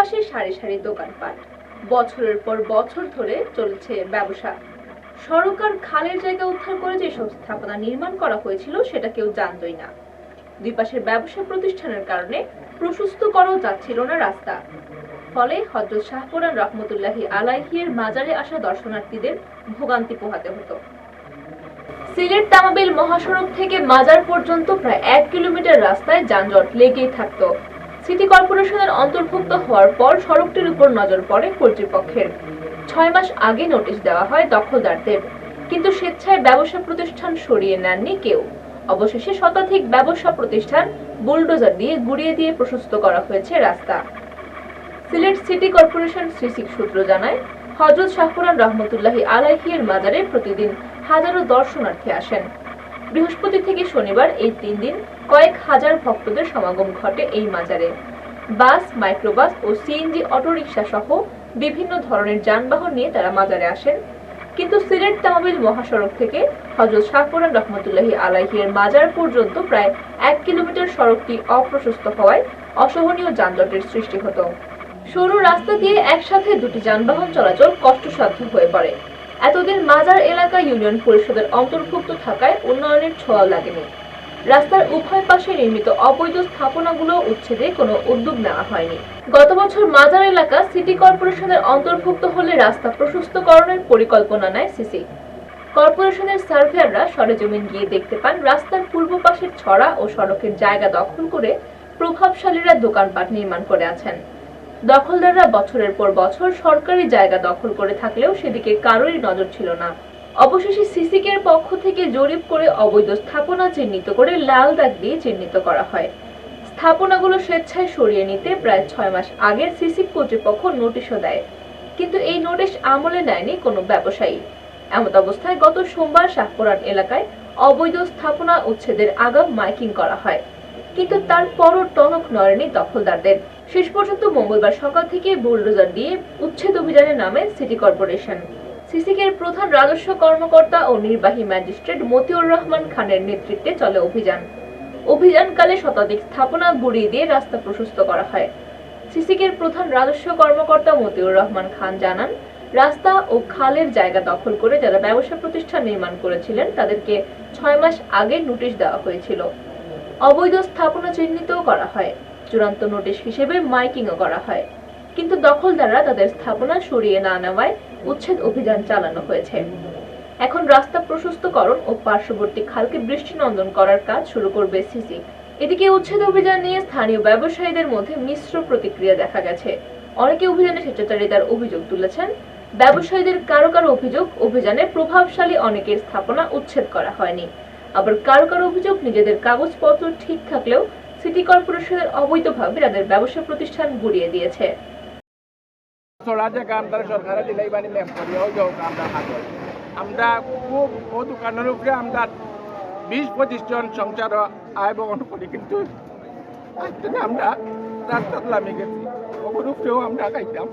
পাশে সারি সারি দোকানপাট, বছরের পর বছর ধরে চলছে ব্যবসা। সড়ক আর খালের জায়গা উদ্ধার করে যেসব স্থাপনা নির্মাণ করা হয়েছিল সেটা কেউ জানতই না। দুই পাশের ব্যবসা প্রতিষ্ঠানের কারণে প্রশস্ত করাও যাচ্ছিল না রাস্তা। ফলে হযরত শাহপুরান রহমতুল্লাহি আলাইহির মাজারে আসা দর্শনার্থীদের ভোগান্তি পোহাতে হতো। সিলেট তামাবিল মহাসড়ক থেকে মাজার পর্যন্ত প্রায় 1 কিলোমিটার রাস্তায় যানজট লেগেই থাকতো। সিটি কর্পোরেশনের অন্তর্ভুক্ত হওয়ার পর সড়কটির উপর নজর পড়ে কর্তৃপক্ষের। 6 মাস আগে নোটিশ দেওয়া হয় দখলদারদের, কিন্তু স্বেচ্ছায় ব্যবসা প্রতিষ্ঠান সরিয়ে নেননি কেউ। অবশেষে শতাধিক ব্যবসা প্রতিষ্ঠান বুলডোজার দিয়ে গুড়িয়ে দিয়ে প্রশস্ত করা হয়েছে রাস্তা। সিলেট সিটি কর্পোরেশন সিসি সূত্র জানায়, হযরত শাহপুরান রহমতুল্লাহি আলাইহির মাজারে প্রতিদিন হাজারো দর্শনার্থী আসেন। বৃহস্পতি থেকে শনিবার এই 3 দিন কয়েক হাজার ভক্তদের সমাগম ঘটে এই মাজারে। বাস, মাইক্রোবাস ও সিএনজি অটোরিকশা সহ বিভিন্ন ধরনের যানবাহন নিয়ে তারা মাজারে আসেন। কিন্তু সিলেট তামাবিল মহাসড়ক থেকে হযরত শাহপুরান রহমতুল্লাহি আলাইহির মাজার পর্যন্ত প্রায় 1 কিলোমিটার সড়কটি অপ্রশস্ত হওয়ায় অসহনীয় যানজটের সৃষ্টি হতো। সরু রাস্তা দিয়ে একসাথে দুটি যানবাহন চলাচল কষ্টসাধ্য হয়ে পড়ে। এতদিন মাজার এলাকা ইউনিয়ন পরিষদের অন্তর্ভুক্ত থাকায় উন্নয়নের ছোঁয়া লাগেনি। রাস্তার উভয় পাশে নির্মিত অবৈধ স্থাপনাগুলো উচ্ছেদে কোনো উদ্যোগ নেওয়া হয়নি। গত বছর মাজার এলাকা সিটি কর্পোরেশনের অন্তর্ভুক্ত হলে রাস্তা প্রশস্তকরণের পরিকল্পনা নেয় সিসি। কর্পোরেশনের সার্ভেয়াররা সরেজমিন গিয়ে দেখতে পান রাস্তার পূর্ব পাশের ছড়া ও সড়কের জায়গা দখল করে প্রভাবশালীরা দোকানপাট নির্মাণ করে আছেন। দখলদাররা বছরের পর বছর সরকারি জায়গা দখল করে থাকলেও সেদিকে কারোরই নজর ছিল না। অবশেষে সিসিকের পক্ষ থেকে জরিপ করে অবৈধ স্থাপনা চিহ্নিত করে লাল দাগ দিয়ে চিহ্নিত করা হয়। স্থাপনাগুলো স্বেচ্ছায় সরিয়ে নিতে প্রায় 6 মাস আগে সিসি কর্তৃপক্ষ নোটিশও দেয়, কিন্তু এই নোটিশ আমলে নেয়নি কোনো ব্যবসায়ী। এমত অবস্থায় গত সোমবার শাহপুরান এলাকায় অবৈধ স্থাপনা উচ্ছেদের আগাম মাইকিং করা হয়, কিন্তু তারপরও টনক নড়েনি দখলদারদের। শেষ পর্যন্ত মঙ্গলবার সকাল থেকে বুলডোজার দিয়ে উচ্ছেদ অভিযানে নামে সিটি কর্পোরেশন। সিসিকের প্রধান রাজস্ব কর্মকর্তা ও নির্বাহী ম্যাজিস্ট্রেট মতিউর রহমান খানের নেতৃত্বে চলে অভিযানকালে শতাধিক স্থাপনা গুড়িয়ে দিয়ে রাস্তা প্রশস্ত করা হয়। সিসিকের প্রধান রাজস্ব কর্মকর্তা মতিউর রহমান খান জানান, রাস্তা ও খালের জায়গা দখল করে যারা ব্যবসা প্রতিষ্ঠান নির্মাণ করেছিলেন তাদেরকে 6 মাস আগে নোটিশ দেওয়া হয়েছিল। অবৈধ স্থাপনা চিহ্নিতও করা হয়, চূড়ান্ত নোটিশ হিসেবে মাইকিংও করা হয়, কিন্তু দখলদাররা তাদের স্থাপনা সরিয়ে না নেওয়ায় উচ্ছেদ অভিযান চালানো হয়েছে। এখন রাস্তা প্রশস্তকরণ ও পার্শ্ববর্তী খালকে দৃষ্টিনন্দন করার কাজ শুরু করবে সিসি। এদিকে উচ্ছেদ অভিযান নিয়ে স্থানীয় ব্যবসায়ীদের মধ্যে মিশ্র প্রতিক্রিয়া দেখা গেছে। অনেকে অভিযানে স্বেচ্ছাচারিতার অভিযোগ তুলেছেন। ব্যবসায়ীদের কারো কারো অভিযোগ, অভিযানে প্রভাবশালী অনেকের স্থাপনা উচ্ছেদ করা হয়নি। আবার কারো কারো অভিযোগ, নিজেদের কাগজপত্র ঠিক থাকলেও সিটি কর্পোরেশনের অবৈধভাবে তাদের ব্যবসা প্রতিষ্ঠান গুড়িয়ে দিয়েছে। আমরা খুব ও দোকানের উপরে আমরা 20-25 জন সংসার আয় বহন করি, কিন্তু আমরা রাস্তা নামে গেছি, ওগুলোর উপরেও আমরা খাইতাম।